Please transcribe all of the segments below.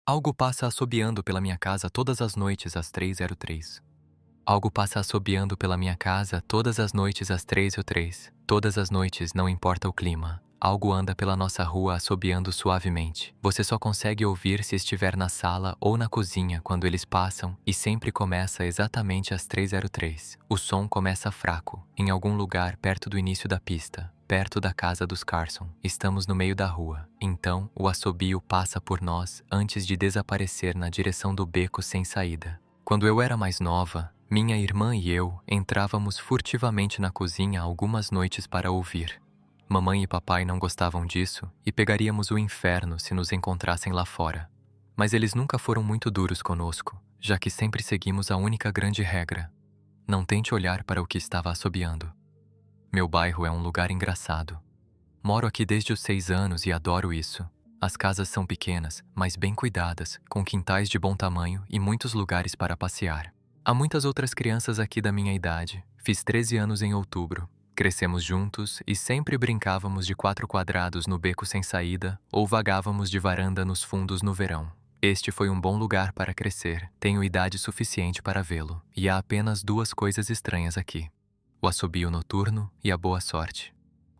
Algo passa assobiando pela minha casa todas as noites às 3h03. Algo passa assobiando pela minha casa todas as noites às 3h03. Todas as noites, não importa o clima. Algo anda pela nossa rua assobiando suavemente. Você só consegue ouvir se estiver na sala ou na cozinha quando eles passam, e sempre começa exatamente às 3h03. O som começa fraco, em algum lugar perto do início da pista, perto da casa dos Carson. Estamos no meio da rua. Então, o assobio passa por nós antes de desaparecer na direção do beco sem saída. Quando eu era mais nova, minha irmã e eu entrávamos furtivamente na cozinha algumas noites para ouvir. Mamãe e papai não gostavam disso e pegaríamos o inferno se nos encontrassem lá fora. Mas eles nunca foram muito duros conosco, já que sempre seguimos a única grande regra: não tente olhar para o que estava assobiando. Meu bairro é um lugar engraçado. Moro aqui desde os 6 anos e adoro isso. As casas são pequenas, mas bem cuidadas, com quintais de bom tamanho e muitos lugares para passear. Há muitas outras crianças aqui da minha idade. Fiz 13 anos em outubro. Crescemos juntos e sempre brincávamos de 4 quadrados no beco sem saída ou vagávamos de varanda nos fundos no verão. Este foi um bom lugar para crescer. Tenho idade suficiente para vê-lo. E há apenas 2 coisas estranhas aqui: o assobio noturno e a boa sorte.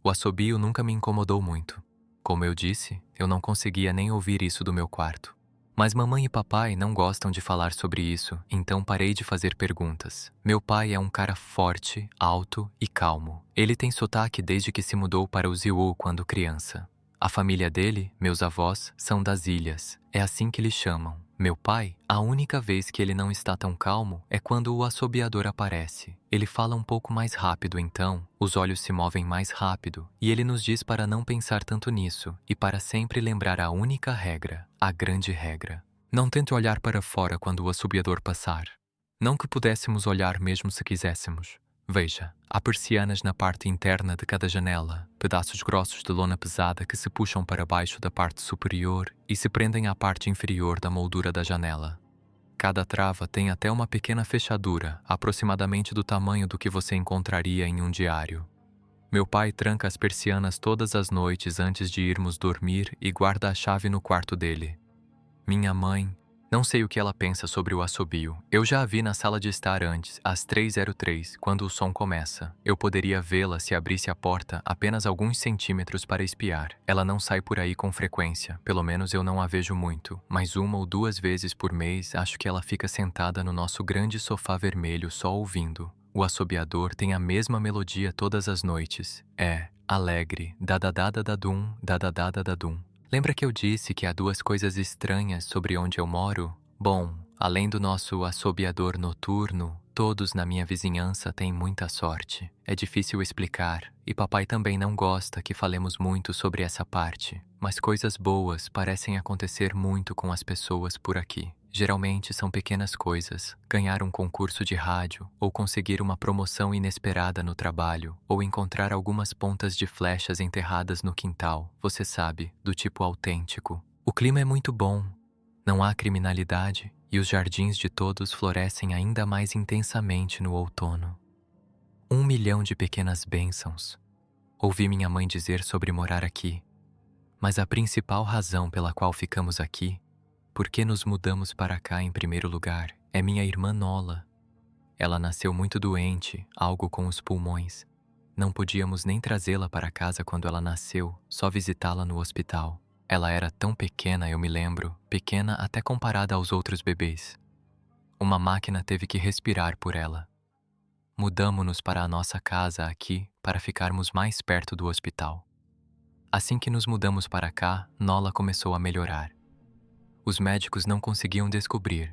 O assobio nunca me incomodou muito. Como eu disse, eu não conseguia nem ouvir isso do meu quarto. Mas mamãe e papai não gostam de falar sobre isso, então parei de fazer perguntas. Meu pai é um cara forte, alto e calmo. Ele tem sotaque desde que se mudou para o Ziu quando criança. A família dele, meus avós, são das ilhas. É assim que eles chamam. Meu pai, a única vez que ele não está tão calmo é quando o assobiador aparece. Ele fala um pouco mais rápido então, os olhos se movem mais rápido, e ele nos diz para não pensar tanto nisso e para sempre lembrar a única regra, a grande regra. Não tente olhar para fora quando o assobiador passar. Não que pudéssemos olhar mesmo se quiséssemos. Veja, há persianas na parte interna de cada janela, pedaços grossos de lona pesada que se puxam para baixo da parte superior e se prendem à parte inferior da moldura da janela. Cada trava tem até uma pequena fechadura, aproximadamente do tamanho do que você encontraria em um diário. Meu pai tranca as persianas todas as noites antes de irmos dormir e guarda a chave no quarto dele. Minha mãe, não sei o que ela pensa sobre o assobio. Eu já a vi na sala de estar antes, às 3h03, quando o som começa. Eu poderia vê-la se abrisse a porta apenas alguns centímetros para espiar. Ela não sai por aí com frequência, pelo menos eu não a vejo muito, mas 1 ou 2 vezes por mês acho que ela fica sentada no nosso grande sofá vermelho só ouvindo. O assobiador tem a mesma melodia todas as noites. É alegre, dadadadadadum, dadadadadadum. Lembra que eu disse que há 2 coisas estranhas sobre onde eu moro? Bom, além do nosso assobiador noturno, todos na minha vizinhança têm muita sorte. É difícil explicar, e papai também não gosta que falemos muito sobre essa parte. Mas coisas boas parecem acontecer muito com as pessoas por aqui. Geralmente são pequenas coisas: ganhar um concurso de rádio, ou conseguir uma promoção inesperada no trabalho, ou encontrar algumas pontas de flechas enterradas no quintal, você sabe, do tipo autêntico. O clima é muito bom, não há criminalidade, e os jardins de todos florescem ainda mais intensamente no outono. 1 milhão de pequenas bênçãos. Ouvi minha mãe dizer sobre morar aqui. Mas a principal razão pela qual ficamos aqui, por que nos mudamos para cá em primeiro lugar, é minha irmã Nola. Ela nasceu muito doente, algo com os pulmões. Não podíamos nem trazê-la para casa quando ela nasceu, só visitá-la no hospital. Ela era tão pequena, eu me lembro, pequena até comparada aos outros bebês. Uma máquina teve que respirar por ela. Mudamo-nos para a nossa casa aqui para ficarmos mais perto do hospital. Assim que nos mudamos para cá, Nola começou a melhorar. Os médicos não conseguiam descobrir.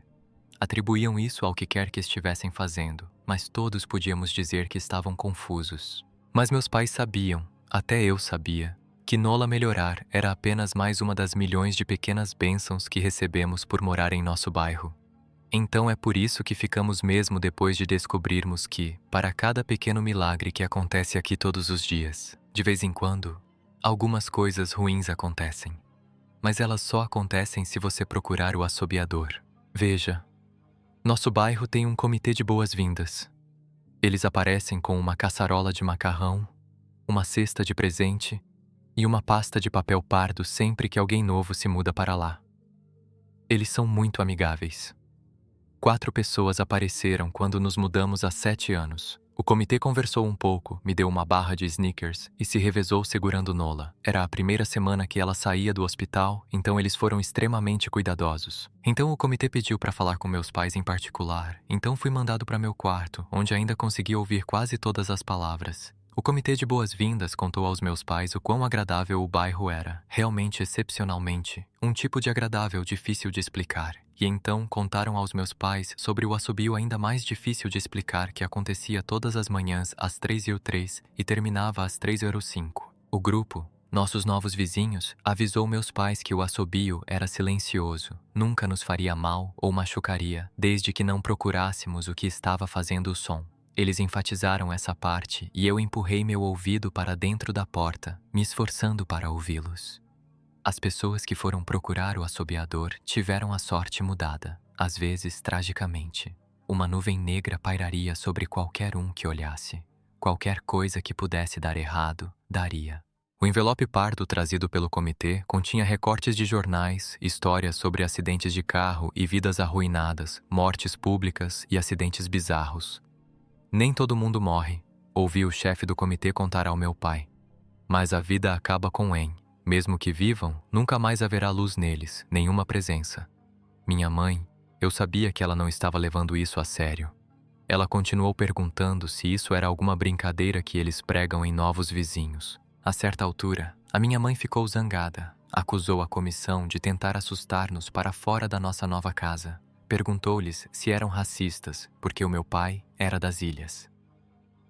Atribuíam isso ao que quer que estivessem fazendo, mas todos podíamos dizer que estavam confusos. Mas meus pais sabiam, até eu sabia, que Nola melhorar era apenas mais uma das milhões de pequenas bênçãos que recebemos por morar em nosso bairro. Então é por isso que ficamos mesmo depois de descobrirmos que, para cada pequeno milagre que acontece aqui todos os dias, de vez em quando, algumas coisas ruins acontecem. Mas elas só acontecem se você procurar o assobiador. Veja, nosso bairro tem um comitê de boas-vindas. Eles aparecem com uma caçarola de macarrão, uma cesta de presente e uma pasta de papel pardo sempre que alguém novo se muda para lá. Eles são muito amigáveis. 4 pessoas apareceram quando nos mudamos há 7 anos. O comitê conversou um pouco, me deu uma barra de Snickers e se revezou segurando Nola. Era a primeira semana que ela saía do hospital, então eles foram extremamente cuidadosos. Então o comitê pediu para falar com meus pais em particular, então fui mandado para meu quarto, onde ainda consegui ouvir quase todas as palavras. O comitê de boas-vindas contou aos meus pais o quão agradável o bairro era, realmente excepcionalmente, um tipo de agradável difícil de explicar. E então contaram aos meus pais sobre o assobio ainda mais difícil de explicar que acontecia todas as manhãs às 3h03 e terminava às 3h05. O grupo, nossos novos vizinhos, avisou meus pais que o assobio era silencioso, nunca nos faria mal ou machucaria, desde que não procurássemos o que estava fazendo o som. Eles enfatizaram essa parte e eu empurrei meu ouvido para dentro da porta, me esforçando para ouvi-los. As pessoas que foram procurar o assobiador tiveram a sorte mudada, às vezes tragicamente. Uma nuvem negra pairaria sobre qualquer um que olhasse. Qualquer coisa que pudesse dar errado, daria. O envelope pardo trazido pelo comitê continha recortes de jornais, histórias sobre acidentes de carro e vidas arruinadas, mortes públicas e acidentes bizarros. Nem todo mundo morre, ouvi o chefe do comitê contar ao meu pai. Mas a vida acaba com En. Mesmo que vivam, nunca mais haverá luz neles, nenhuma presença. Minha mãe, eu sabia que ela não estava levando isso a sério. Ela continuou perguntando se isso era alguma brincadeira que eles pregam em novos vizinhos. A certa altura, a minha mãe ficou zangada. Acusou a comissão de tentar assustar-nos para fora da nossa nova casa. Perguntou-lhes se eram racistas, porque o meu pai era das ilhas.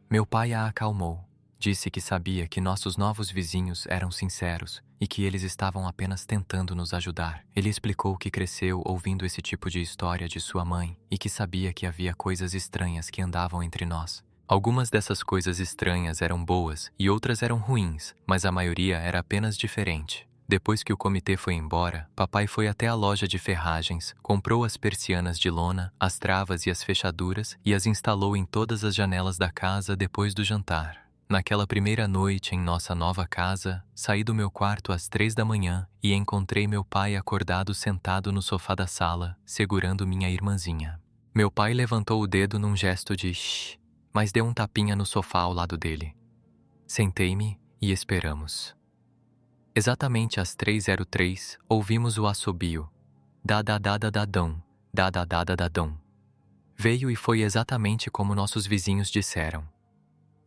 Meu pai a acalmou. Disse que sabia que nossos novos vizinhos eram sinceros e que eles estavam apenas tentando nos ajudar. Ele explicou que cresceu ouvindo esse tipo de história de sua mãe e que sabia que havia coisas estranhas que andavam entre nós. Algumas dessas coisas estranhas eram boas e outras eram ruins, mas a maioria era apenas diferente. Depois que o comitê foi embora, papai foi até a loja de ferragens, comprou as persianas de lona, as travas e as fechaduras e as instalou em todas as janelas da casa depois do jantar. Naquela primeira noite em nossa nova casa, saí do meu quarto às 3 da manhã e encontrei meu pai acordado sentado no sofá da sala, segurando minha irmãzinha. Meu pai levantou o dedo num gesto de shh, mas deu um tapinha no sofá ao lado dele. Sentei-me e esperamos. Exatamente às 3h03, ouvimos o assobio. Da-da-da-da-da-dão, da-da-da-da-da-dão. Veio e foi exatamente como nossos vizinhos disseram.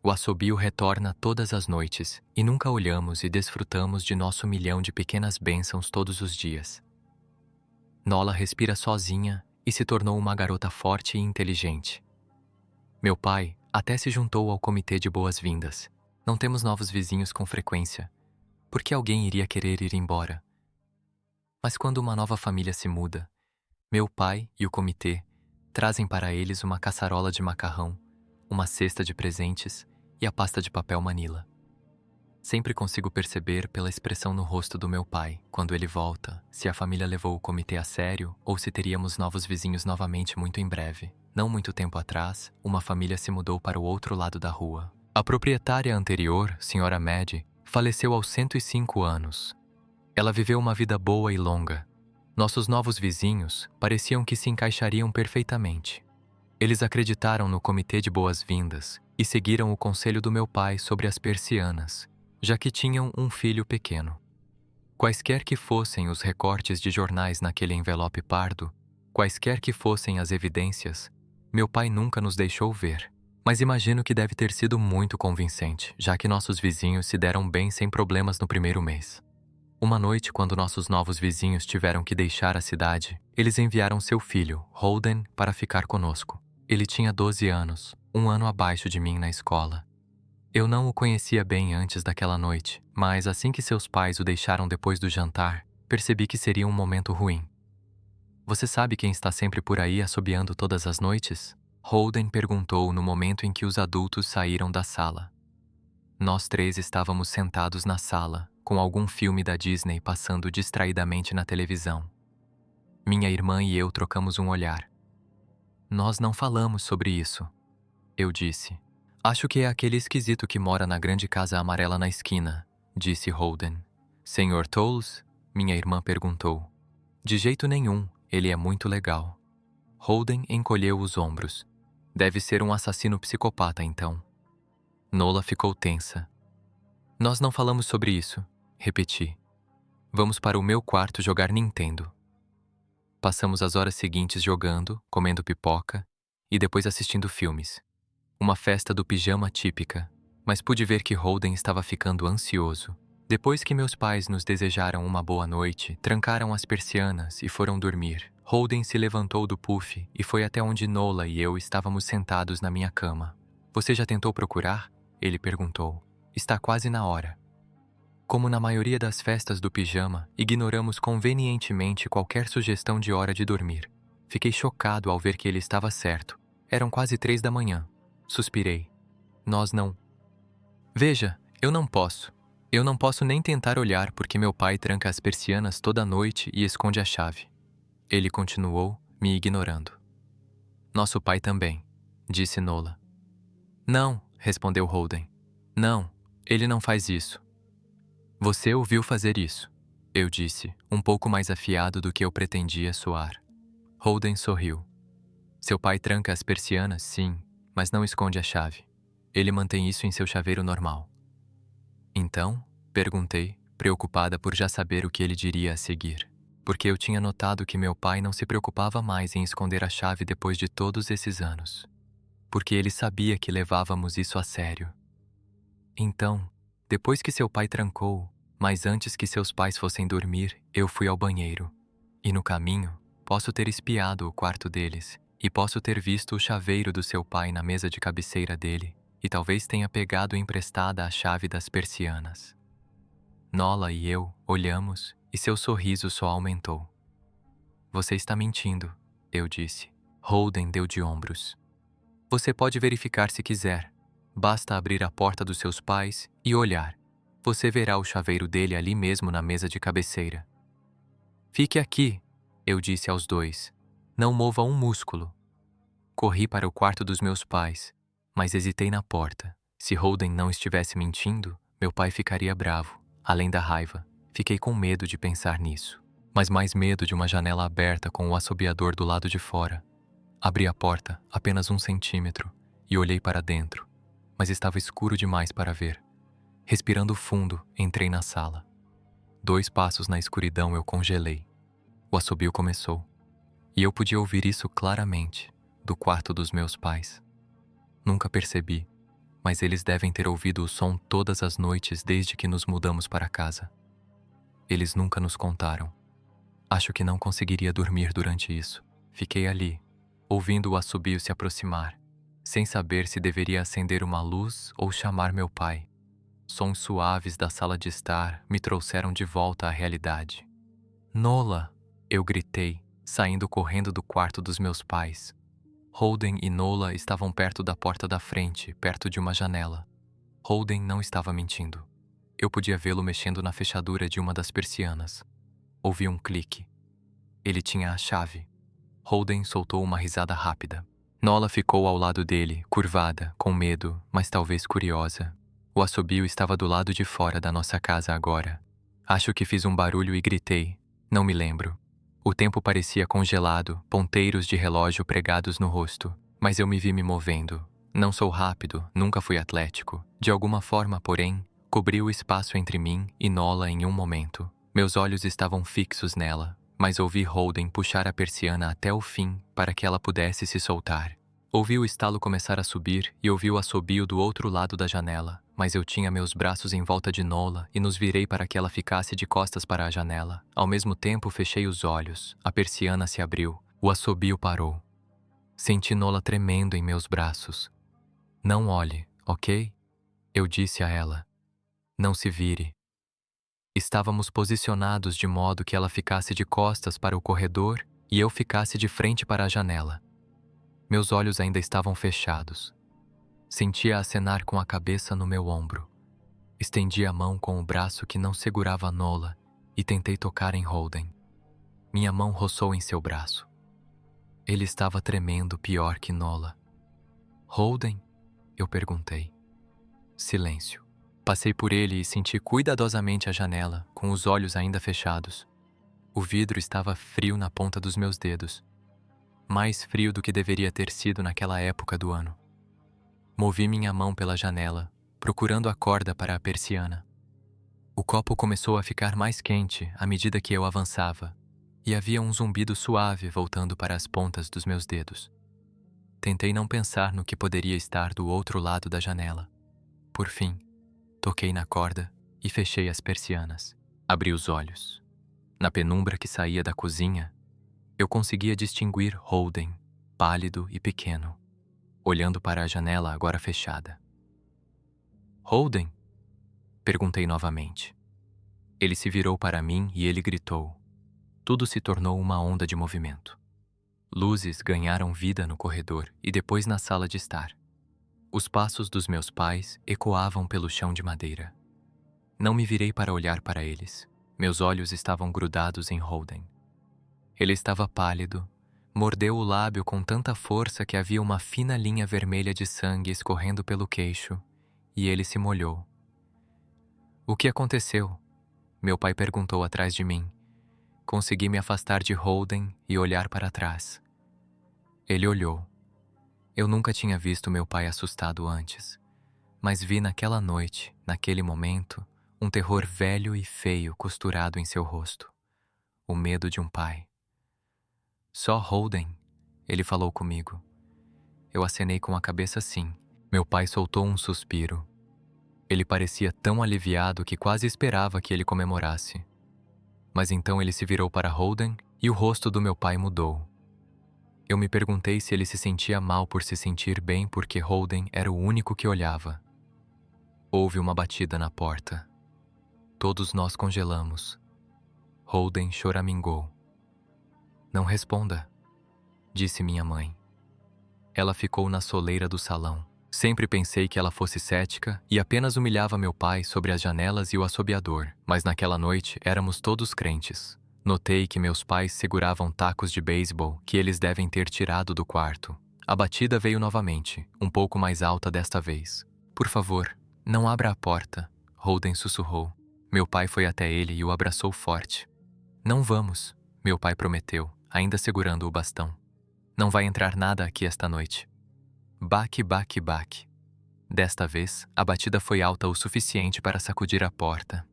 O assobio retorna todas as noites e nunca olhamos e desfrutamos de nosso milhão de pequenas bênçãos todos os dias. Nola respira sozinha e se tornou uma garota forte e inteligente. Meu pai até se juntou ao comitê de boas-vindas. Não temos novos vizinhos com frequência. Por que alguém iria querer ir embora? Mas quando uma nova família se muda, meu pai e o comitê trazem para eles uma caçarola de macarrão, uma cesta de presentes e a pasta de papel Manila. Sempre consigo perceber pela expressão no rosto do meu pai, quando ele volta, se a família levou o comitê a sério ou se teríamos novos vizinhos novamente muito em breve. Não muito tempo atrás, uma família se mudou para o outro lado da rua. A proprietária anterior, Sra. Maddie, faleceu aos 105 anos. Ela viveu uma vida boa e longa. Nossos novos vizinhos pareciam que se encaixariam perfeitamente. Eles acreditaram no comitê de boas-vindas e seguiram o conselho do meu pai sobre as persianas, já que tinham um filho pequeno. Quaisquer que fossem os recortes de jornais naquele envelope pardo, quaisquer que fossem as evidências, meu pai nunca nos deixou ver. Mas imagino que deve ter sido muito convincente, já que nossos vizinhos se deram bem sem problemas no primeiro mês. Uma noite, quando nossos novos vizinhos tiveram que deixar a cidade, eles enviaram seu filho, Holden, para ficar conosco. Ele tinha 12 anos, um ano abaixo de mim na escola. Eu não o conhecia bem antes daquela noite, mas assim que seus pais o deixaram depois do jantar, percebi que seria um momento ruim. Você sabe quem está sempre por aí assobiando todas as noites? Holden perguntou no momento em que os adultos saíram da sala. Nós 3 estávamos sentados na sala, com algum filme da Disney passando distraidamente na televisão. Minha irmã e eu trocamos um olhar. Nós não falamos sobre isso, eu disse. Acho que é aquele esquisito que mora na grande casa amarela na esquina, disse Holden. Sr. Tolles? Minha irmã perguntou. De jeito nenhum, Ele é muito legal. Holden encolheu os ombros. Deve ser um assassino psicopata, então. Nola ficou tensa. Nós não falamos sobre isso, repeti. Vamos para o meu quarto jogar Nintendo. Passamos as horas seguintes jogando, comendo pipoca e depois assistindo filmes. Uma festa do pijama típica, mas pude ver que Holden estava ficando ansioso. Depois que meus pais nos desejaram uma boa noite, trancaram as persianas e foram dormir. Holden se levantou do puff e foi até onde Nola e eu estávamos sentados na minha cama. Você já tentou procurar? Ele perguntou. Está quase na hora. Como na maioria das festas do pijama, ignoramos convenientemente qualquer sugestão de hora de dormir. Fiquei chocado ao ver que ele estava certo. Eram quase 3 da manhã. Suspirei. Nós não. Veja, eu não posso. Eu não posso nem tentar olhar porque meu pai tranca as persianas toda noite e esconde a chave. Ele continuou, me ignorando. Nosso pai também, disse Nola. Não, respondeu Holden. Não, ele não faz isso. Você o viu fazer isso, eu disse, um pouco mais afiado do que eu pretendia soar. Holden sorriu. Seu pai tranca as persianas, sim, mas não esconde a chave. Ele mantém isso em seu chaveiro normal. Então, perguntei, preocupada por já saber o que ele diria a seguir, porque eu tinha notado que meu pai não se preocupava mais em esconder a chave depois de todos esses anos. Porque ele sabia que levávamos isso a sério. Então, depois que seu pai trancou, mas antes que seus pais fossem dormir, eu fui ao banheiro. E no caminho, posso ter espiado o quarto deles, e posso ter visto o chaveiro do seu pai na mesa de cabeceira dele, e talvez tenha pegado emprestada a chave das persianas. Nola e eu olhamos, e seu sorriso só aumentou. Você está mentindo, eu disse. Holden deu de ombros. Você pode verificar se quiser. Basta abrir a porta dos seus pais e olhar. Você verá o chaveiro dele ali mesmo na mesa de cabeceira. Fique aqui, eu disse aos dois. Não mova um músculo. Corri para o quarto dos meus pais, mas hesitei na porta. Se Holden não estivesse mentindo, meu pai ficaria bravo. Além da raiva, fiquei com medo de pensar nisso. Mas mais medo de uma janela aberta com o assobiador do lado de fora. Abri a porta, apenas 1 centímetro, e olhei para dentro, mas estava escuro demais para ver. Respirando fundo, entrei na sala. 2 passos na escuridão eu congelei. O assobio começou, e eu podia ouvir isso claramente, do quarto dos meus pais. Nunca percebi, mas eles devem ter ouvido o som todas as noites desde que nos mudamos para casa. Eles nunca nos contaram. Acho que não conseguiria dormir durante isso. Fiquei ali, ouvindo o assobio se aproximar, sem saber se deveria acender uma luz ou chamar meu pai. Sons suaves da sala de estar me trouxeram de volta à realidade. Nola! Eu gritei, saindo correndo do quarto dos meus pais. Holden e Nola estavam perto da porta da frente, perto de uma janela. Holden não estava mentindo. Eu podia vê-lo mexendo na fechadura de uma das persianas. Ouvi um clique. Ele tinha a chave. Holden soltou uma risada rápida. Nola ficou ao lado dele, curvada, com medo, mas talvez curiosa. O assobio estava do lado de fora da nossa casa agora. Acho que fiz um barulho e gritei. Não me lembro. O tempo parecia congelado, ponteiros de relógio pregados no rosto. Mas eu me vi me movendo. Não sou rápido, nunca fui atlético. De alguma forma, porém, cobri o espaço entre mim e Nola em um momento. Meus olhos estavam fixos nela, mas ouvi Holden puxar a persiana até o fim para que ela pudesse se soltar. Ouvi o estalo começar a subir e ouvi o assobio do outro lado da janela, mas eu tinha meus braços em volta de Nola e nos virei para que ela ficasse de costas para a janela. Ao mesmo tempo, fechei os olhos. A persiana se abriu. O assobio parou. Senti Nola tremendo em meus braços. Não olhe, ok? Eu disse a ela. Não se vire. Estávamos posicionados de modo que ela ficasse de costas para o corredor e eu ficasse de frente para a janela. Meus olhos ainda estavam fechados. Sentia acenar com a cabeça no meu ombro. Estendi a mão com o braço que não segurava Nola e tentei tocar em Holden. Minha mão roçou em seu braço. Ele estava tremendo pior que Nola. Holden? Eu perguntei. Silêncio. Passei por ele e senti cuidadosamente a janela, com os olhos ainda fechados. O vidro estava frio na ponta dos meus dedos, mais frio do que deveria ter sido naquela época do ano. Movi minha mão pela janela, procurando a corda para a persiana. O copo começou a ficar mais quente à medida que eu avançava, e havia um zumbido suave voltando para as pontas dos meus dedos. Tentei não pensar no que poderia estar do outro lado da janela. Por fim, toquei na corda e fechei as persianas. Abri os olhos. Na penumbra que saía da cozinha, eu conseguia distinguir Holden, pálido e pequeno, olhando para a janela agora fechada. Holden? Perguntei novamente. Ele se virou para mim e ele gritou. Tudo se tornou uma onda de movimento. Luzes ganharam vida no corredor e depois na sala de estar. Os passos dos meus pais ecoavam pelo chão de madeira. Não me virei para olhar para eles. Meus olhos estavam grudados em Holden. Ele estava pálido, mordeu o lábio com tanta força que havia uma fina linha vermelha de sangue escorrendo pelo queixo, e ele se molhou. O que aconteceu? Meu pai perguntou atrás de mim. Consegui me afastar de Holden e olhar para trás. Ele olhou. Eu nunca tinha visto meu pai assustado antes, mas vi naquela noite, naquele momento, um terror velho e feio costurado em seu rosto. O medo de um pai. Só Holden, ele falou comigo. Eu acenei com a cabeça sim. Meu pai soltou um suspiro. Ele parecia tão aliviado que quase esperava que ele comemorasse. Mas então ele se virou para Holden e o rosto do meu pai mudou. Eu me perguntei se ele se sentia mal por se sentir bem porque Holden era o único que olhava. Houve uma batida na porta. Todos nós congelamos. Holden choramingou. Não responda, disse minha mãe. Ela ficou na soleira do salão. Sempre pensei que ela fosse cética e apenas humilhava meu pai sobre as janelas e o assobiador, mas naquela noite éramos todos crentes. Notei que meus pais seguravam tacos de beisebol que eles devem ter tirado do quarto. A batida veio novamente, um pouco mais alta desta vez. Por favor, não abra a porta, Holden sussurrou. Meu pai foi até ele e o abraçou forte. Não vamos, meu pai prometeu, ainda segurando o bastão. Não vai entrar nada aqui esta noite. Baque, baque, baque. Desta vez, a batida foi alta o suficiente para sacudir a porta.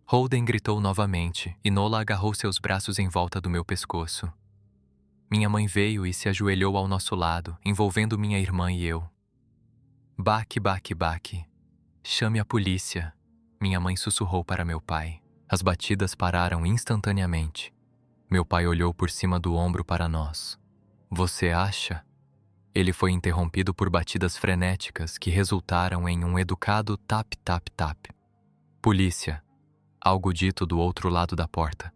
Holden gritou novamente e Nola agarrou seus braços em volta do meu pescoço. Minha mãe veio e se ajoelhou ao nosso lado, envolvendo minha irmã e eu. Baque, baque, baque. Chame a polícia, minha mãe sussurrou para meu pai. As batidas pararam instantaneamente. Meu pai olhou por cima do ombro para nós. Você acha? Ele foi interrompido por batidas frenéticas que resultaram em um educado tap, tap, tap. Polícia. Algo dito do outro lado da porta.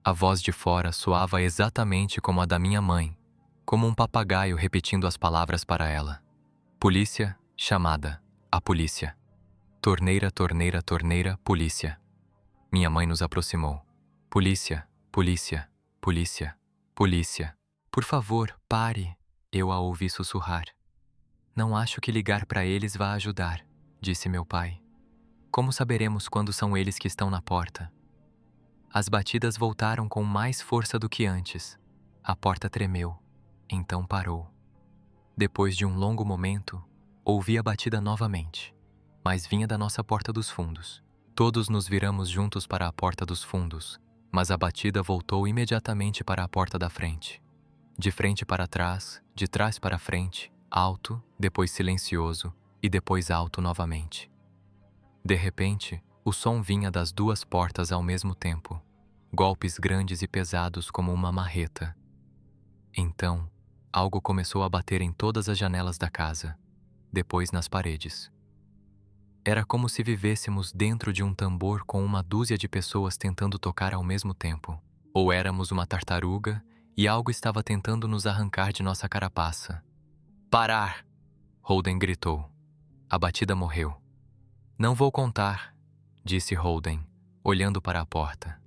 A voz de fora soava exatamente como a da minha mãe, como um papagaio repetindo as palavras para ela. Polícia, chamada. A polícia. Torneira, torneira, torneira, polícia. Minha mãe nos aproximou. Polícia, polícia, polícia, polícia. Por favor, pare. Eu a ouvi sussurrar. Não acho que ligar para eles vá ajudar, disse meu pai. Como saberemos quando são eles que estão na porta? As batidas voltaram com mais força do que antes. A porta tremeu, então parou. Depois de um longo momento, ouvi a batida novamente, mas vinha da nossa porta dos fundos. Todos nos viramos juntos para a porta dos fundos, mas a batida voltou imediatamente para a porta da frente. De frente para trás, de trás para frente, alto, depois silencioso e depois alto novamente. De repente, o som vinha das duas portas ao mesmo tempo, golpes grandes e pesados como uma marreta. Então, algo começou a bater em todas as janelas da casa, depois nas paredes. Era como se vivêssemos dentro de um tambor com uma dúzia de pessoas tentando tocar ao mesmo tempo. Ou éramos uma tartaruga e algo estava tentando nos arrancar de nossa carapaça. Parar! Holden gritou. A batida morreu. Não vou contar, disse Holden, olhando para a porta.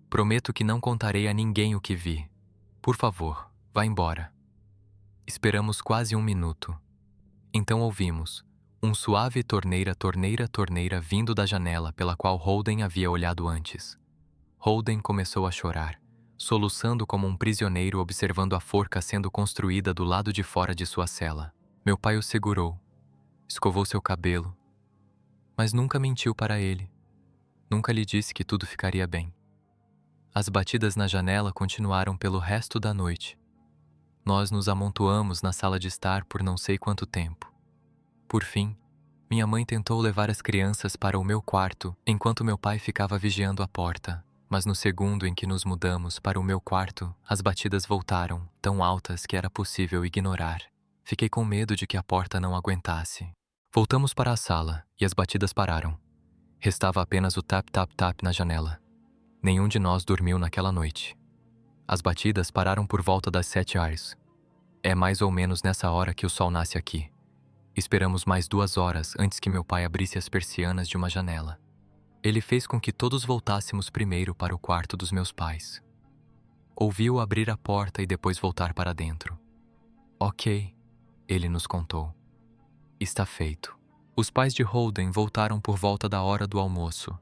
Prometo que não contarei a ninguém o que vi. Por favor, vá embora. Esperamos quase um minuto. Então ouvimos um suave torneira, torneira, torneira vindo da janela pela qual Holden havia olhado antes. Holden começou a chorar, soluçando como um prisioneiro observando a forca sendo construída do lado de fora de sua cela. Meu pai o segurou, escovou seu cabelo, mas nunca mentiu para ele. Nunca lhe disse que tudo ficaria bem. As batidas na janela continuaram pelo resto da noite. Nós nos amontoamos na sala de estar por não sei quanto tempo. Por fim, minha mãe tentou levar as crianças para o meu quarto enquanto meu pai ficava vigiando a porta. Mas no segundo em que nos mudamos para o meu quarto, as batidas voltaram, tão altas que era possível ignorar. Fiquei com medo de que a porta não aguentasse. Voltamos para a sala e as batidas pararam. Restava apenas o tap-tap-tap na janela. Nenhum de nós dormiu naquela noite. As batidas pararam por volta das 7 horas. É mais ou menos nessa hora que o sol nasce aqui. Esperamos mais 2 horas antes que meu pai abrisse as persianas de uma janela. Ele fez com que todos voltássemos primeiro para o quarto dos meus pais. Ouviu abrir a porta e depois voltar para dentro. Ok, ele nos contou. Está feito. Os pais de Holden voltaram por volta da hora do almoço.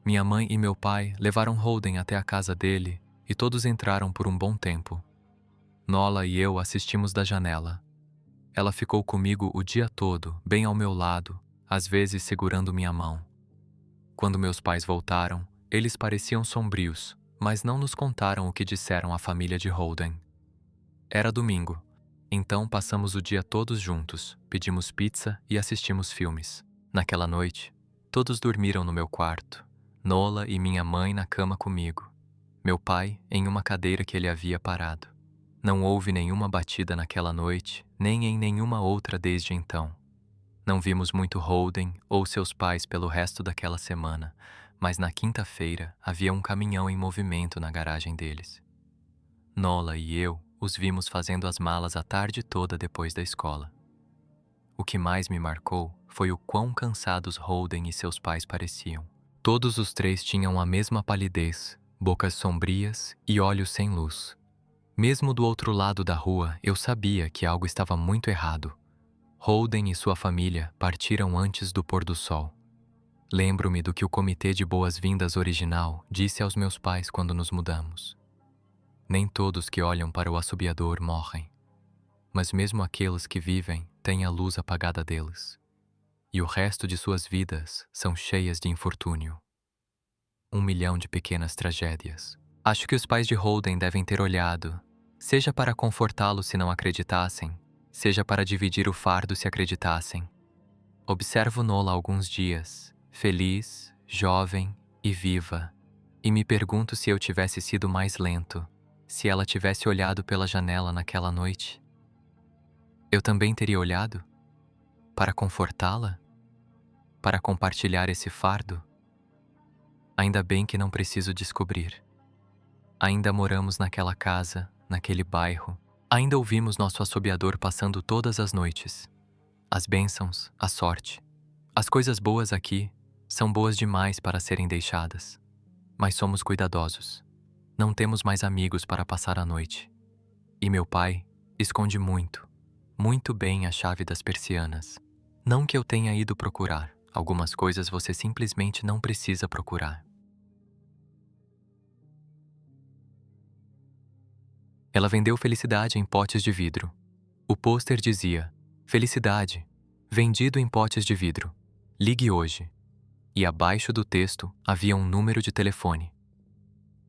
Minha mãe e meu pai levaram Holden até a casa dele e todos entraram por um bom tempo. Nola e eu assistimos da janela. Ela ficou comigo o dia todo, bem ao meu lado, às vezes segurando minha mão. Quando meus pais voltaram, eles pareciam sombrios, mas não nos contaram o que disseram à família de Holden. Era domingo, então passamos o dia todos juntos, pedimos pizza e assistimos filmes. Naquela noite, todos dormiram no meu quarto, Nola e minha mãe na cama comigo, meu pai em uma cadeira que ele havia parado. Não houve nenhuma batida naquela noite, nem em nenhuma outra desde então. Não vimos muito Holden ou seus pais pelo resto daquela semana, mas na quinta-feira havia um caminhão em movimento na garagem deles. Nola e eu os vimos fazendo as malas a tarde toda depois da escola. O que mais me marcou foi o quão cansados Holden e seus pais pareciam. Todos os três tinham a mesma palidez, bocas sombrias e olhos sem luz. Mesmo do outro lado da rua, eu sabia que algo estava muito errado. Holden e sua família partiram antes do pôr do sol. Lembro-me do que o comitê de boas-vindas original disse aos meus pais quando nos mudamos. Nem todos que olham para o assobiador morrem, mas mesmo aqueles que vivem têm a luz apagada deles, e o resto de suas vidas são cheias de infortúnio. 1 milhão de pequenas tragédias. Acho que os pais de Holden devem ter olhado, seja para confortá-lo se não acreditassem, seja para dividir o fardo se acreditassem. Observo Nola há alguns dias, feliz, jovem e viva, e me pergunto se eu tivesse sido mais lento, se ela tivesse olhado pela janela naquela noite. Eu também teria olhado? Para confortá-la? Para compartilhar esse fardo? Ainda bem que não preciso descobrir. Ainda moramos naquela casa, naquele bairro. Ainda ouvimos nosso assobiador passando todas as noites. As bênçãos, a sorte. As coisas boas aqui são boas demais para serem deixadas. Mas somos cuidadosos. Não temos mais amigos para passar a noite. E meu pai esconde muito, muito bem a chave das persianas. Não que eu tenha ido procurar. Algumas coisas você simplesmente não precisa procurar. Ela vendeu felicidade em potes de vidro. O pôster dizia: Felicidade, vendido em potes de vidro. Ligue hoje. E abaixo do texto havia um número de telefone.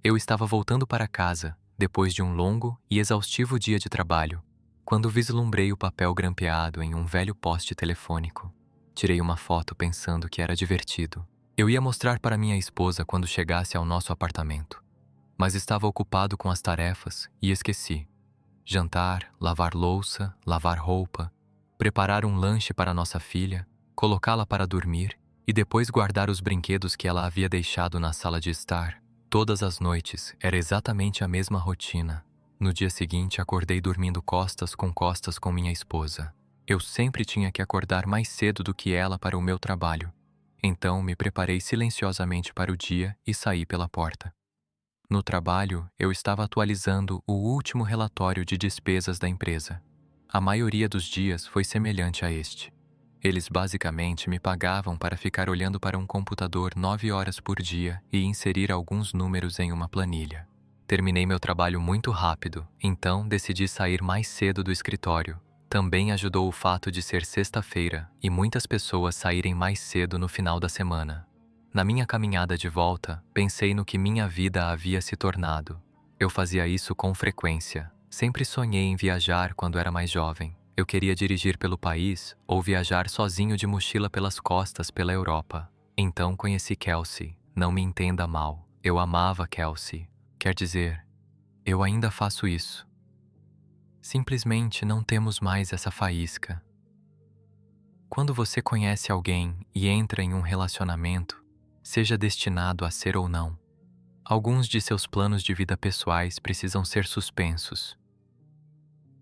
Eu estava voltando para casa, depois de um longo e exaustivo dia de trabalho, quando vislumbrei o papel grampeado em um velho poste telefônico. Tirei uma foto pensando que era divertido. Eu ia mostrar para minha esposa quando chegasse ao nosso apartamento, mas estava ocupado com as tarefas e esqueci. Jantar, lavar louça, lavar roupa, preparar um lanche para nossa filha, colocá-la para dormir e depois guardar os brinquedos que ela havia deixado na sala de estar. Todas as noites era exatamente a mesma rotina. No dia seguinte, acordei dormindo costas com minha esposa. Eu sempre tinha que acordar mais cedo do que ela para o meu trabalho. Então, me preparei silenciosamente para o dia e saí pela porta. No trabalho, eu estava atualizando o último relatório de despesas da empresa. A maioria dos dias foi semelhante a este. Eles basicamente me pagavam para ficar olhando para um computador 9 horas por dia e inserir alguns números em uma planilha. Terminei meu trabalho muito rápido, então decidi sair mais cedo do escritório. Também ajudou o fato de ser sexta-feira e muitas pessoas saírem mais cedo no final da semana. Na minha caminhada de volta, pensei no que minha vida havia se tornado. Eu fazia isso com frequência. Sempre sonhei em viajar quando era mais jovem. Eu queria dirigir pelo país ou viajar sozinho de mochila pelas costas pela Europa. Então conheci Kelsey. Não me entenda mal. Eu amava Kelsey. Quer dizer, eu ainda faço isso. Simplesmente não temos mais essa faísca. Quando você conhece alguém e entra em um relacionamento, seja destinado a ser ou não, alguns de seus planos de vida pessoais precisam ser suspensos.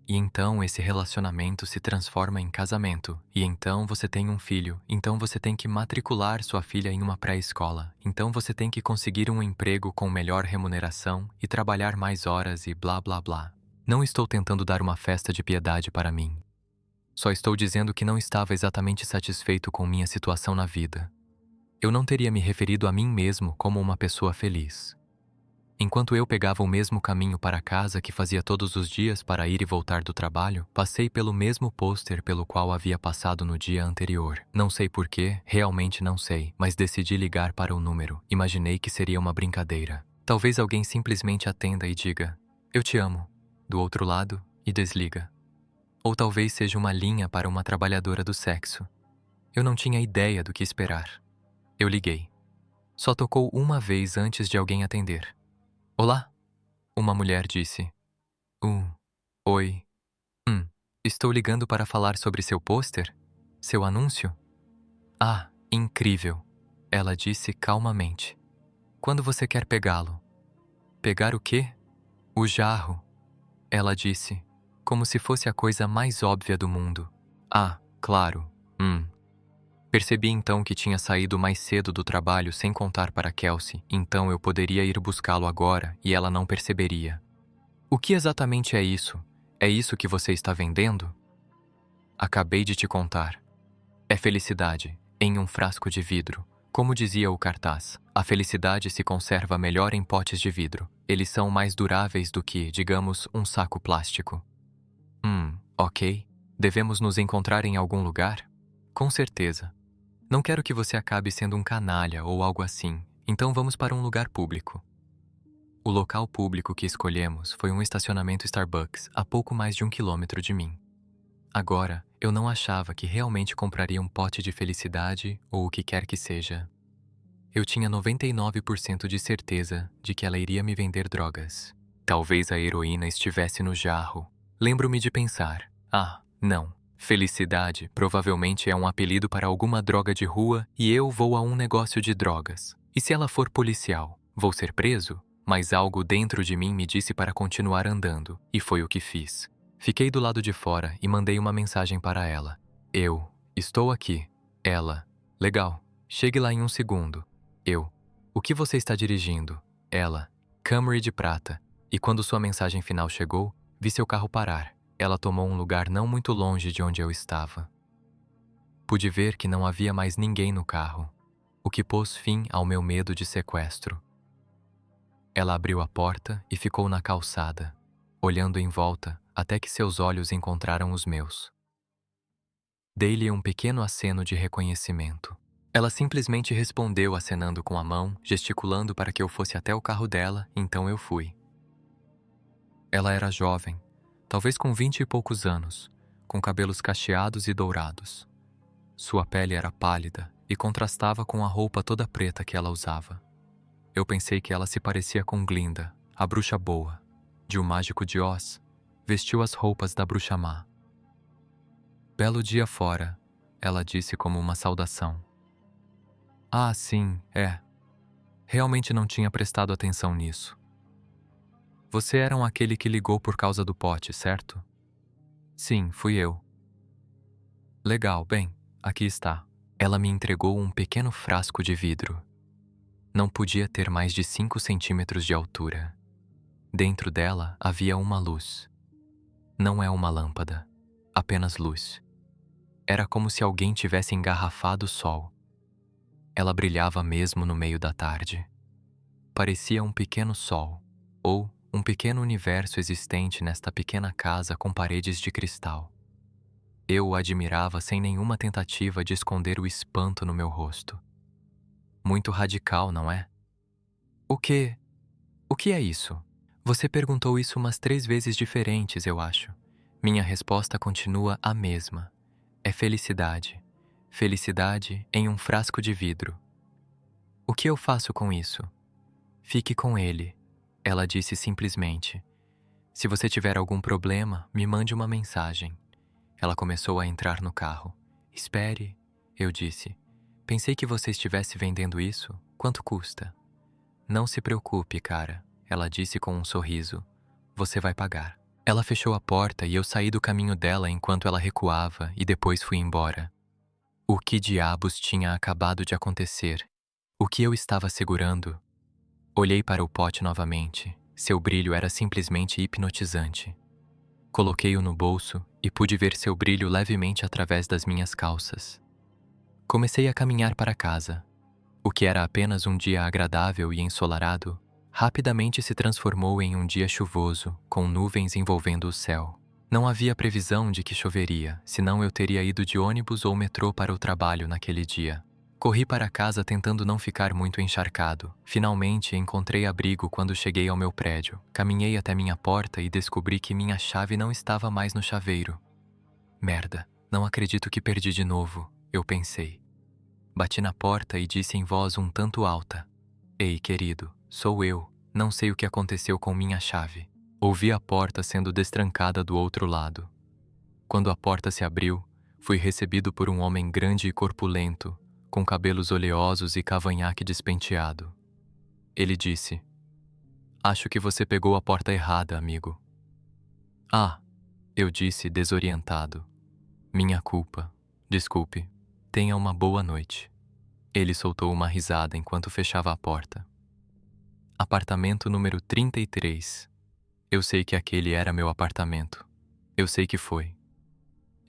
E então esse relacionamento se transforma em casamento. E então você tem um filho. Então você tem que matricular sua filha em uma pré-escola. Então você tem que conseguir um emprego com melhor remuneração e trabalhar mais horas e blá blá blá. Não estou tentando dar uma festa de piedade para mim. Só estou dizendo que não estava exatamente satisfeito com minha situação na vida. Eu não teria me referido a mim mesmo como uma pessoa feliz. Enquanto eu pegava o mesmo caminho para casa que fazia todos os dias para ir e voltar do trabalho, passei pelo mesmo pôster pelo qual havia passado no dia anterior. Não sei porquê, realmente não sei, mas decidi ligar para o número. Imaginei que seria uma brincadeira. Talvez alguém simplesmente atenda e diga, "Eu te amo", do outro lado, e desliga. Ou talvez seja uma linha para uma trabalhadora do sexo. Eu não tinha ideia do que esperar. Eu liguei. Só tocou uma vez antes de alguém atender. "Olá", uma mulher disse. Oi. Estou ligando para falar sobre seu pôster? Seu anúncio?" "Ah, incrível", ela disse calmamente. "Quando você quer pegá-lo?" "Pegar o quê?" "O jarro", ela disse, como se fosse a coisa mais óbvia do mundo. "Ah, claro. Percebi então que tinha saído mais cedo do trabalho sem contar para Kelsey, então eu poderia ir buscá-lo agora e ela não perceberia. "O que exatamente é isso? É isso que você está vendendo?" "Acabei de te contar. É felicidade, em um frasco de vidro. Como dizia o cartaz, a felicidade se conserva melhor em potes de vidro. Eles são mais duráveis do que, digamos, um saco plástico." Ok. Devemos nos encontrar em algum lugar?" "Com certeza. Não quero que você acabe sendo um canalha ou algo assim, então vamos para um lugar público." O local público que escolhemos foi um estacionamento Starbucks a pouco mais de 1 quilômetro de mim. Agora, eu não achava que realmente compraria um pote de felicidade ou o que quer que seja. Eu tinha 99% de certeza de que ela iria me vender drogas. Talvez a heroína estivesse no jarro. Lembro-me de pensar, não. Felicidade provavelmente é um apelido para alguma droga de rua e eu vou a um negócio de drogas. E se ela for policial, vou ser preso? Mas algo dentro de mim me disse para continuar andando, e foi o que fiz. Fiquei do lado de fora e mandei uma mensagem para ela. "Eu estou aqui." Ela: "Legal, chegue lá em 1 segundo." Eu: "O que você está dirigindo?" Ela: "Camry de prata." E quando sua mensagem final chegou, vi seu carro parar. Ela tomou um lugar não muito longe de onde eu estava. Pude ver que não havia mais ninguém no carro, o que pôs fim ao meu medo de sequestro. Ela abriu a porta e ficou na calçada, olhando em volta até que seus olhos encontraram os meus. Dei-lhe um pequeno aceno de reconhecimento. Ela simplesmente respondeu acenando com a mão, gesticulando para que eu fosse até o carro dela, então eu fui. Ela era jovem, talvez com 20 e poucos anos, com cabelos cacheados e dourados. Sua pele era pálida e contrastava com a roupa toda preta que ela usava. Eu pensei que ela se parecia com Glinda, a bruxa boa, de O Mágico de Oz. Vestiu as roupas da bruxa má. "Belo dia fora", ela disse como uma saudação. "Ah, sim, é. Realmente não tinha prestado atenção nisso." "Você era aquele que ligou por causa do pote, certo?" "Sim, fui eu." "Legal, bem, aqui está." Ela me entregou um pequeno frasco de vidro. Não podia ter mais de 5 centímetros de altura. Dentro dela havia uma luz. Não é uma lâmpada, apenas luz. Era como se alguém tivesse engarrafado o sol. Ela brilhava mesmo no meio da tarde. Parecia um pequeno sol, ou um pequeno universo existente nesta pequena casa com paredes de cristal. Eu o admirava sem nenhuma tentativa de esconder o espanto no meu rosto. Muito radical, não é? O que? O que é isso? Você perguntou isso umas 3 vezes diferentes, eu acho. Minha resposta continua a mesma. É felicidade. Felicidade em um frasco de vidro. O que eu faço com isso? Fique com ele. Ela disse simplesmente. Se você tiver algum problema, me mande uma mensagem. Ela começou a entrar no carro. Espere, eu disse. Pensei que você estivesse vendendo isso. Quanto custa? Não se preocupe, cara, ela disse com um sorriso. Você vai pagar. Ela fechou a porta e eu saí do caminho dela enquanto ela recuava e depois fui embora. O que diabos tinha acabado de acontecer? O que eu estava segurando? Olhei para o pote novamente. Seu brilho era simplesmente hipnotizante. Coloquei-o no bolso e pude ver seu brilho levemente através das minhas calças. Comecei a caminhar para casa. O que era apenas um dia agradável e ensolarado, rapidamente se transformou em um dia chuvoso, com nuvens envolvendo o céu. Não havia previsão de que choveria, senão eu teria ido de ônibus ou metrô para o trabalho naquele dia. Corri para casa tentando não ficar muito encharcado. Finalmente encontrei abrigo quando cheguei ao meu prédio. Caminhei até minha porta e descobri que minha chave não estava mais no chaveiro. Merda, não acredito que perdi de novo, eu pensei. Bati na porta e disse em voz um tanto alta. Ei, querido, sou eu. Não sei o que aconteceu com minha chave. Ouvi a porta sendo destrancada do outro lado. Quando a porta se abriu, fui recebido por um homem grande e corpulento, com cabelos oleosos e cavanhaque despenteado. Ele disse: Acho que você pegou a porta errada, amigo. Ah, eu disse desorientado. Minha culpa. Desculpe. Tenha uma boa noite. Ele soltou uma risada enquanto fechava a porta. Apartamento número 33. Eu sei que aquele era meu apartamento. Eu sei que foi.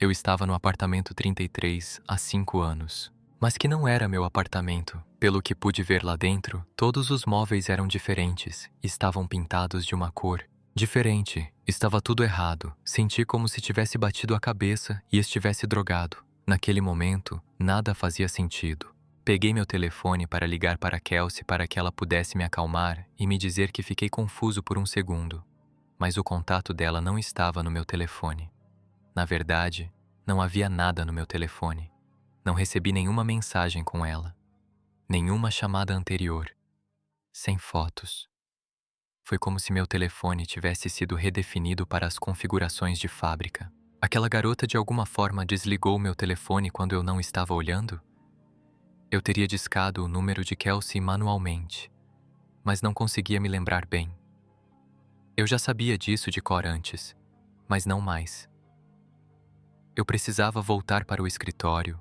Eu estava no apartamento 33 há 5 anos. Mas que não era meu apartamento. Pelo que pude ver lá dentro, todos os móveis eram diferentes, estavam pintados de uma cor diferente. Estava tudo errado. Senti como se tivesse batido a cabeça e estivesse drogado. Naquele momento, nada fazia sentido. Peguei meu telefone para ligar para Kelsey para que ela pudesse me acalmar e me dizer que fiquei confuso por um segundo. Mas o contato dela não estava no meu telefone. Na verdade, não havia nada no meu telefone. Não recebi nenhuma mensagem com ela. Nenhuma chamada anterior. Sem fotos. Foi como se meu telefone tivesse sido redefinido para as configurações de fábrica. Aquela garota de alguma forma desligou meu telefone quando eu não estava olhando? Eu teria discado o número de Kelsey manualmente, mas não conseguia me lembrar bem. Eu já sabia disso de cor antes, mas não mais. Eu precisava voltar para o escritório.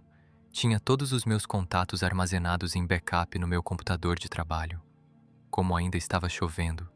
Tinha todos os meus contatos armazenados em backup no meu computador de trabalho. Como ainda estava chovendo,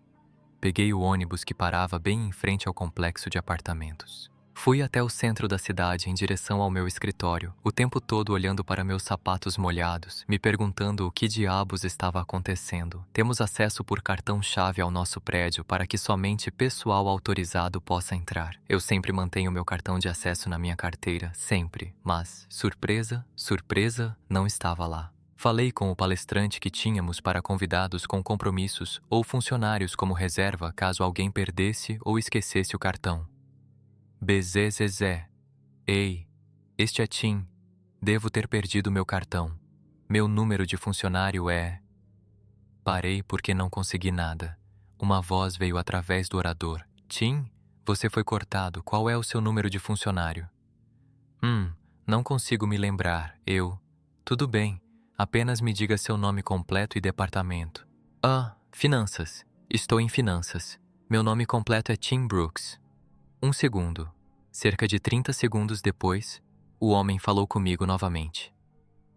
peguei o ônibus que parava bem em frente ao complexo de apartamentos. Fui até o centro da cidade em direção ao meu escritório, o tempo todo olhando para meus sapatos molhados, me perguntando o que diabos estava acontecendo. Temos acesso por cartão-chave ao nosso prédio para que somente pessoal autorizado possa entrar. Eu sempre mantenho meu cartão de acesso na minha carteira, sempre, mas, surpresa, surpresa, não estava lá. Falei com o palestrante que tínhamos para convidados com compromissos ou funcionários como reserva caso alguém perdesse ou esquecesse o cartão. BZZZ. Ei, este é Tim. Devo ter perdido meu cartão. Meu número de funcionário é... Parei porque não consegui nada. Uma voz veio através do orador. Tim, você foi cortado. Qual é o seu número de funcionário? Não consigo me lembrar. Tudo bem. Apenas me diga seu nome completo e departamento. Finanças. Estou em finanças. Meu nome completo é Tim Brooks. Um segundo. Cerca de 30 segundos depois, o homem falou comigo novamente.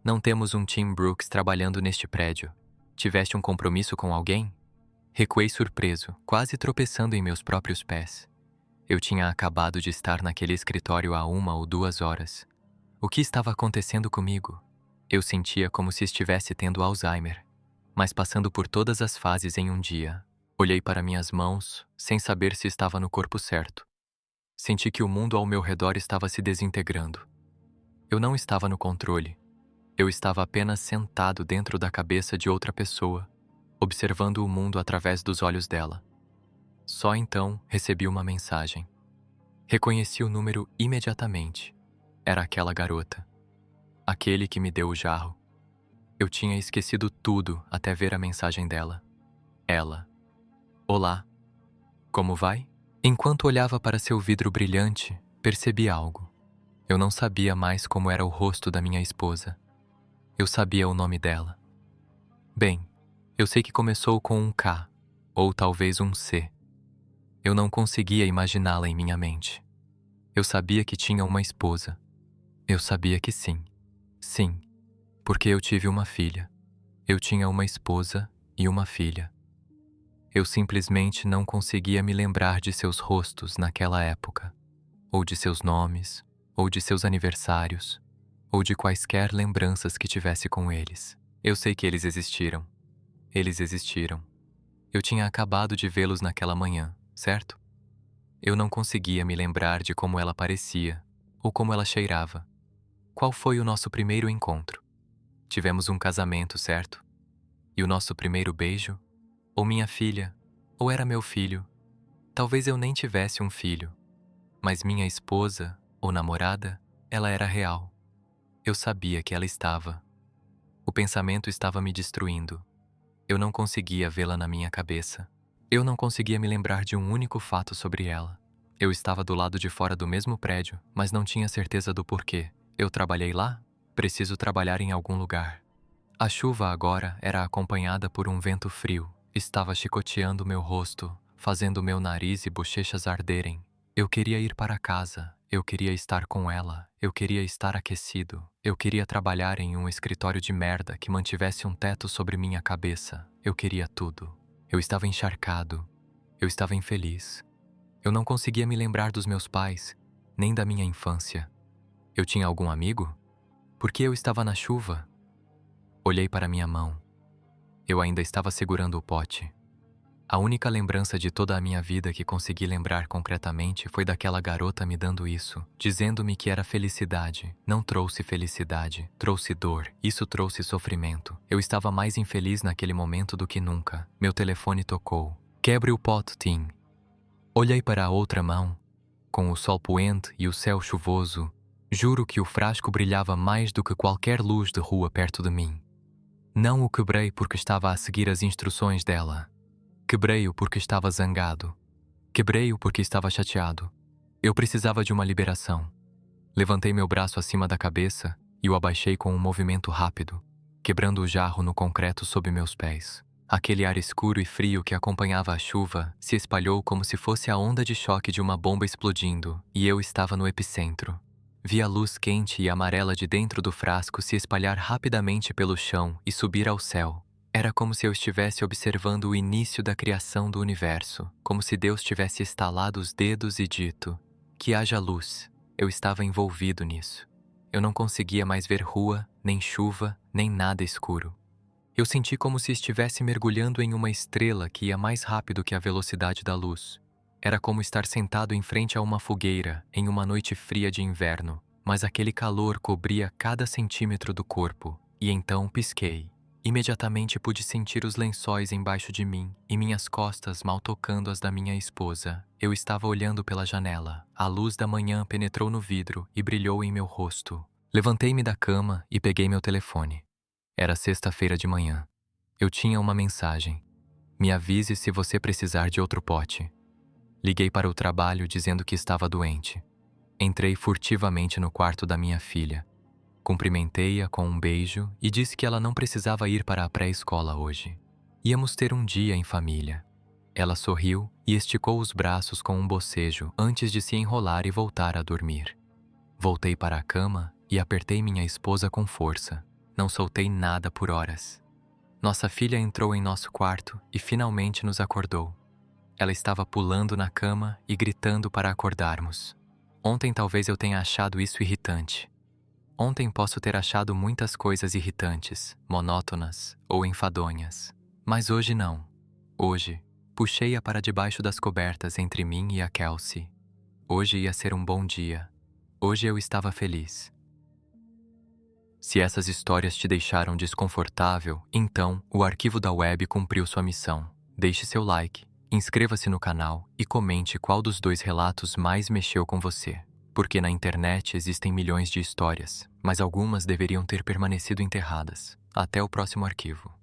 Não temos um Tim Brooks trabalhando neste prédio. Tiveste um compromisso com alguém? Recuei surpreso, quase tropeçando em meus próprios pés. Eu tinha acabado de estar naquele escritório há 1 ou 2 horas. O que estava acontecendo comigo? Eu sentia como se estivesse tendo Alzheimer, mas passando por todas as fases em um dia. Olhei para minhas mãos, sem saber se estava no corpo certo. Senti que o mundo ao meu redor estava se desintegrando. Eu não estava no controle. Eu estava apenas sentado dentro da cabeça de outra pessoa, observando o mundo através dos olhos dela. Só então recebi uma mensagem. Reconheci o número imediatamente. Era aquela garota. Aquele que me deu o jarro. Eu tinha esquecido tudo até ver a mensagem dela. Ela. Olá. Como vai? Enquanto olhava para seu vidro brilhante, percebi algo. Eu não sabia mais como era o rosto da minha esposa. Eu sabia o nome dela. Bem, eu sei que começou com um K, ou talvez um C. Eu não conseguia imaginá-la em minha mente. Eu sabia que tinha uma esposa. Eu sabia que sim. Sim, porque eu tive uma filha. Eu tinha uma esposa e uma filha. Eu simplesmente não conseguia me lembrar de seus rostos naquela época, ou de seus nomes, ou de seus aniversários, ou de quaisquer lembranças que tivesse com eles. Eu sei que eles existiram. Eles existiram. Eu tinha acabado de vê-los naquela manhã, certo? Eu não conseguia me lembrar de como ela parecia, ou como ela cheirava. Qual foi o nosso primeiro encontro? Tivemos um casamento, certo? E o nosso primeiro beijo? Ou minha filha? Ou era meu filho? Talvez eu nem tivesse um filho, mas minha esposa, ou namorada, ela era real. Eu sabia que ela estava. O pensamento estava me destruindo. Eu não conseguia vê-la na minha cabeça. Eu não conseguia me lembrar de um único fato sobre ela. Eu estava do lado de fora do mesmo prédio, mas não tinha certeza do porquê. Eu trabalhei lá? Preciso trabalhar em algum lugar. A chuva agora era acompanhada por um vento frio. Estava chicoteando meu rosto, fazendo meu nariz e bochechas arderem. Eu queria ir para casa. Eu queria estar com ela. Eu queria estar aquecido. Eu queria trabalhar em um escritório de merda que mantivesse um teto sobre minha cabeça. Eu queria tudo. Eu estava encharcado. Eu estava infeliz. Eu não conseguia me lembrar dos meus pais, nem da minha infância. Eu tinha algum amigo? Por que eu estava na chuva? Olhei para minha mão. Eu ainda estava segurando o pote. A única lembrança de toda a minha vida que consegui lembrar concretamente foi daquela garota me dando isso, dizendo-me que era felicidade. Não trouxe felicidade, trouxe dor. Isso trouxe sofrimento. Eu estava mais infeliz naquele momento do que nunca. Meu telefone tocou. Quebre o pote, Tim. Olhei para a outra mão. Com o sol poente e o céu chuvoso, juro que o frasco brilhava mais do que qualquer luz de rua perto de mim. Não o quebrei porque estava a seguir as instruções dela. Quebrei-o porque estava zangado. Quebrei-o porque estava chateado. Eu precisava de uma liberação. Levantei meu braço acima da cabeça e o abaixei com um movimento rápido, quebrando o jarro no concreto sob meus pés. Aquele ar escuro e frio que acompanhava a chuva se espalhou como se fosse a onda de choque de uma bomba explodindo, e eu estava no epicentro. Vi a luz quente e amarela de dentro do frasco se espalhar rapidamente pelo chão e subir ao céu. Era como se eu estivesse observando o início da criação do universo, como se Deus tivesse estalado os dedos e dito: que haja luz. Eu estava envolvido nisso. Eu não conseguia mais ver rua, nem chuva, nem nada escuro. Eu senti como se estivesse mergulhando em uma estrela que ia mais rápido que a velocidade da luz. Era como estar sentado em frente a uma fogueira em uma noite fria de inverno, mas aquele calor cobria cada centímetro do corpo, e então pisquei. Imediatamente pude sentir os lençóis embaixo de mim e minhas costas mal tocando as da minha esposa. Eu estava olhando pela janela. A luz da manhã penetrou no vidro e brilhou em meu rosto. Levantei-me da cama e peguei meu telefone. Era sexta-feira de manhã. Eu tinha uma mensagem. Me avise se você precisar de outro pote. Liguei para o trabalho dizendo que estava doente. Entrei furtivamente no quarto da minha filha. Cumprimentei-a com um beijo e disse que ela não precisava ir para a pré-escola hoje. Íamos ter um dia em família. Ela sorriu e esticou os braços com um bocejo antes de se enrolar e voltar a dormir. Voltei para a cama e apertei minha esposa com força. Não soltei nada por horas. Nossa filha entrou em nosso quarto e finalmente nos acordou. Ela estava pulando na cama e gritando para acordarmos. Ontem talvez eu tenha achado isso irritante. Ontem posso ter achado muitas coisas irritantes, monótonas ou enfadonhas. Mas hoje não. Hoje, puxei-a para debaixo das cobertas entre mim e a Kelsey. Hoje ia ser um bom dia. Hoje eu estava feliz. Se essas histórias te deixaram desconfortável, então o arquivo da web cumpriu sua missão. Deixe seu like, inscreva-se no canal e comente qual dos dois relatos mais mexeu com você. Porque na internet existem milhões de histórias, mas algumas deveriam ter permanecido enterradas. Até o próximo arquivo.